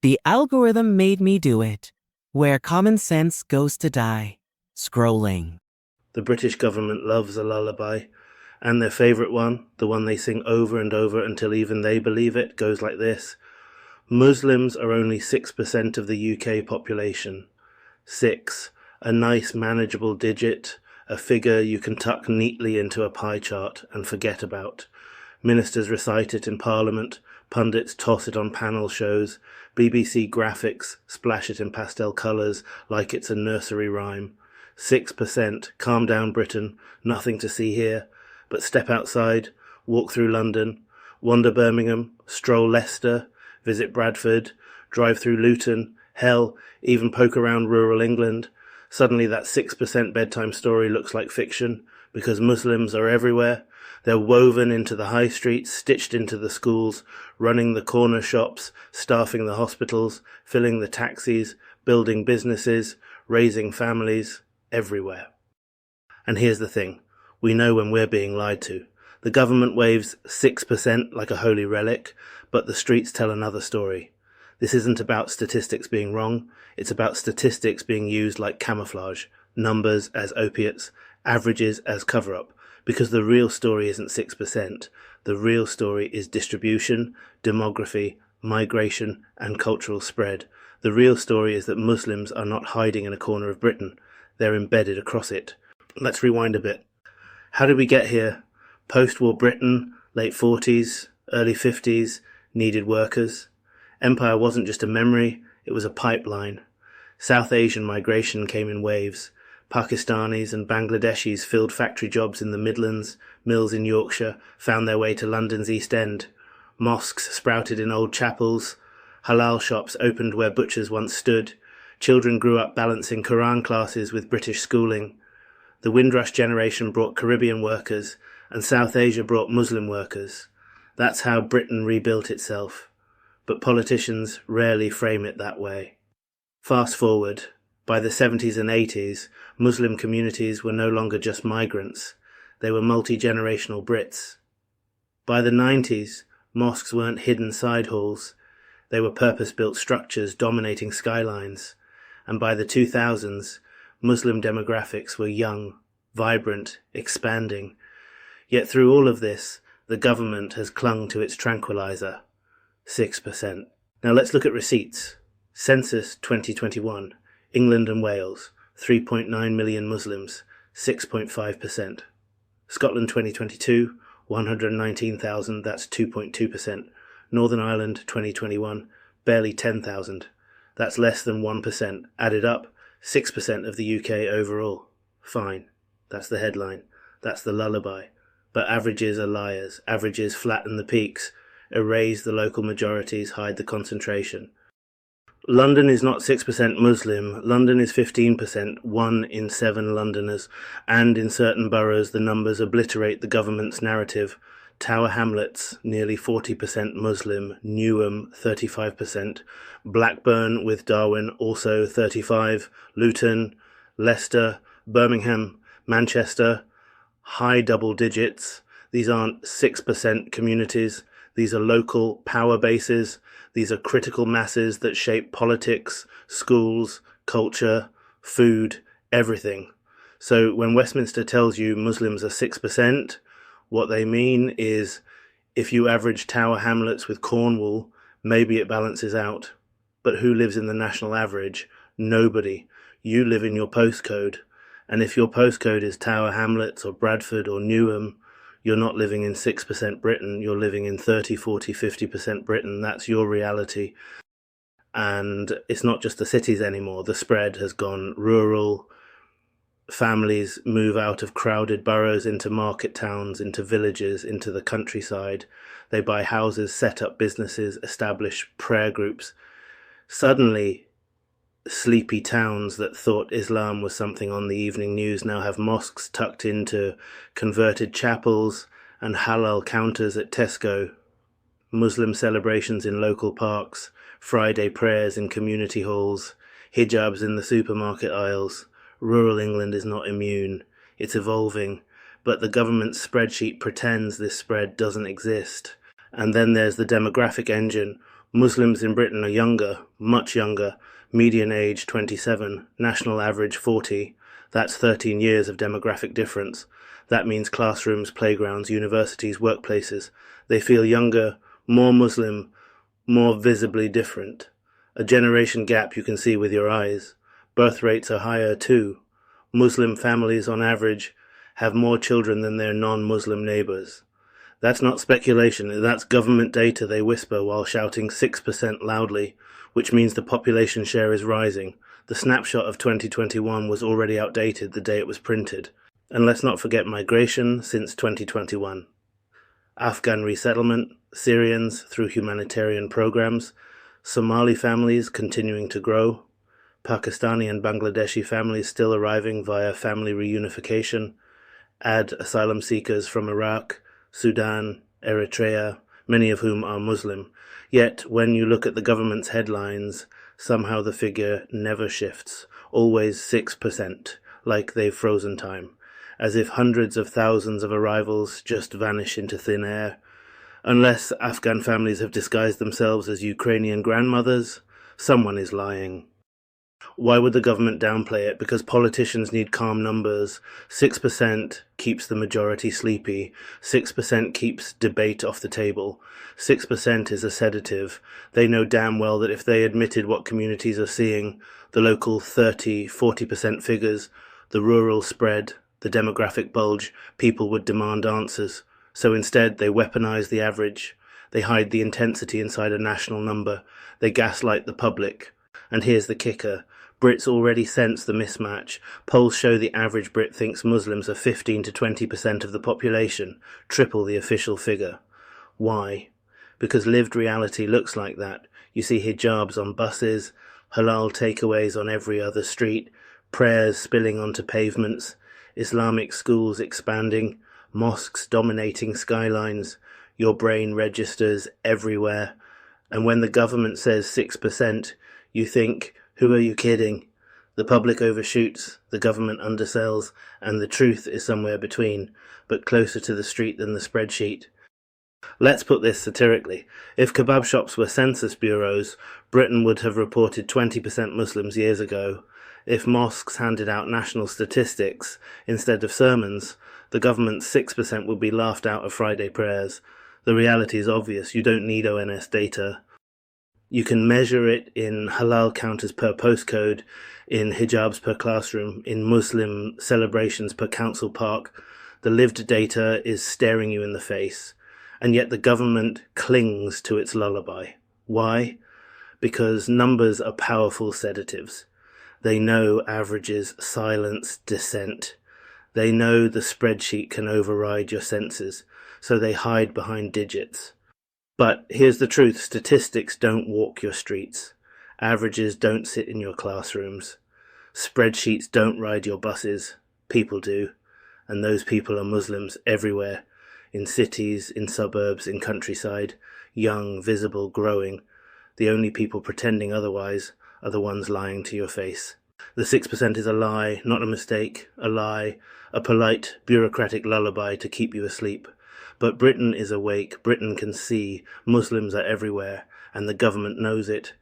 The algorithm made me do it. Where common sense goes to die. Scrolling. The British government loves a lullaby, and their favourite one, the one they sing over and over until even they believe it, goes like this. Muslims are only 6% of the UK population. 6. A nice manageable digit, a figure you can tuck neatly into a pie chart and forget about. Ministers recite it in Parliament, pundits toss it on panel shows, BBC graphics splash it in pastel colours like it's a nursery rhyme. 6%, calm down Britain, nothing to see here, but step outside, walk through London, wander Birmingham, stroll Leicester, visit Bradford, drive through Luton, hell, even poke around rural England. Suddenly that 6% bedtime story looks like fiction, because Muslims are everywhere. They're woven into the high streets, stitched into the schools, running the corner shops, staffing the hospitals, filling the taxis, building businesses, raising families, everywhere. And here's the thing, we know when we're being lied to. The government waves 6% like a holy relic, but the streets tell another story. This isn't about statistics being wrong, it's about statistics being used like camouflage, numbers as opiates, averages as cover-up, because the real story isn't 6%. The real story is distribution, demography, migration, and cultural spread. The real story is that Muslims are not hiding in a corner of Britain, they're embedded across it. Let's rewind a bit. How did we get here? Post-war Britain, late 40s, early 50s, needed workers. Empire wasn't just a memory, it was a pipeline. South Asian migration came in waves. Pakistanis and Bangladeshis filled factory jobs in the Midlands, mills in Yorkshire found their way to London's East End. Mosques sprouted in old chapels. Halal shops opened where butchers once stood. Children grew up balancing Quran classes with British schooling. The Windrush generation brought Caribbean workers, and South Asia brought Muslim workers. That's how Britain rebuilt itself. But politicians rarely frame it that way. Fast forward, by the 70s and 80s, Muslim communities were no longer just migrants, they were multi-generational Brits. By the 90s, mosques weren't hidden side halls, they were purpose-built structures dominating skylines. And by the 2000s, Muslim demographics were young, vibrant, expanding. Yet through all of this, the government has clung to its tranquilizer, 6%. Now let's look at receipts. Census 2021, England and Wales, 3.9 million Muslims, 6.5%. Scotland 2022, 119,000, that's 2.2%. Northern Ireland 2021, barely 10,000, that's less than 1%. Added up, 6% of the UK overall. Fine, that's the headline, that's the lullaby. But averages are liars, averages flatten the peaks, erase the local majorities, hide the concentration. London is not 6% Muslim, London is 15%, 1 in 7 Londoners, and in certain boroughs the numbers obliterate the government's narrative. Tower Hamlets, nearly 40% Muslim, Newham, 35%, Blackburn with Darwin, also 35%, Luton, Leicester, Birmingham, Manchester, high double digits. These aren't 6% communities, these are local power bases. These are critical masses that shape politics, schools, culture, food, everything. So when Westminster tells you Muslims are 6%, what they mean is if you average Tower Hamlets with Cornwall, maybe it balances out. But who lives in the national average? Nobody. You live in your postcode. And if your postcode is Tower Hamlets or Bradford or Newham, you're not living in 6% Britain, you're living in 30, 40, 50% Britain. That's your reality. And it's not just the cities anymore. The spread has gone rural. Families move out of crowded boroughs into market towns, into villages, into the countryside. They buy houses, set up businesses, establish prayer groups. Suddenly, sleepy towns that thought Islam was something on the evening news now have mosques tucked into converted chapels and halal counters at Tesco, Muslim celebrations in local parks, Friday prayers in community halls, hijabs in the supermarket aisles. Rural England is not immune. It's evolving, but the government's spreadsheet pretends this spread doesn't exist. And then there's the demographic engine. Muslims in Britain are younger, much younger, median age 27, national average 40. That's 13 years of demographic difference. That means classrooms, playgrounds, universities, workplaces. They feel younger, more Muslim, more visibly different. A generation gap you can see with your eyes. Birth rates are higher too. Muslim families on average have more children than their non-Muslim neighbours. That's not speculation, that's government data they whisper while shouting 6% loudly, which means the population share is rising. The snapshot of 2021 was already outdated the day it was printed. And let's not forget migration since 2021. Afghan resettlement, Syrians through humanitarian programs, Somali families continuing to grow, Pakistani and Bangladeshi families still arriving via family reunification, add asylum seekers from Iraq, Sudan, Eritrea, many of whom are Muslim. Yet, when you look at the government's headlines, somehow the figure never shifts, always 6%, like they've frozen time, as if hundreds of thousands of arrivals just vanish into thin air. Unless Afghan families have disguised themselves as Ukrainian grandmothers, someone is lying. Why would the government downplay it? Because politicians need calm numbers. 6% keeps the majority sleepy. 6% keeps debate off the table. 6% is a sedative. They know damn well that if they admitted what communities are seeing, the local 30-40% figures, the rural spread, the demographic bulge, people would demand answers. So instead, they weaponize the average. They hide the intensity inside a national number. They gaslight the public. And here's the kicker. Brits already sense the mismatch. Polls show the average Brit thinks Muslims are 15 to 20% of the population, triple the official figure. Why? Because lived reality looks like that. You see hijabs on buses, halal takeaways on every other street, prayers spilling onto pavements, Islamic schools expanding, mosques dominating skylines. Your brain registers everywhere. And when the government says 6%, you think, who are you kidding? The public overshoots, the government undersells, and the truth is somewhere between, but closer to the street than the spreadsheet. Let's put this satirically. If kebab shops were census bureaus, Britain would have reported 20% Muslims years ago. If mosques handed out national statistics instead of sermons, the government's 6% would be laughed out of Friday prayers. The reality is obvious. You don't need ONS data. You can measure it in halal counters per postcode, in hijabs per classroom, in Muslim celebrations per council park. The lived data is staring you in the face. And yet the government clings to its lullaby. Why? Because numbers are powerful sedatives. They know averages silence dissent. They know the spreadsheet can override your senses, so they hide behind digits. But here's the truth, statistics don't walk your streets. Averages don't sit in your classrooms. Spreadsheets don't ride your buses. People do. And those people are Muslims everywhere. In cities, in suburbs, in countryside. Young, visible, growing. The only people pretending otherwise are the ones lying to your face. The 6% is a lie, not a mistake, a lie, a polite, bureaucratic lullaby to keep you asleep. But Britain is awake, Britain can see, Muslims are everywhere, and the government knows it.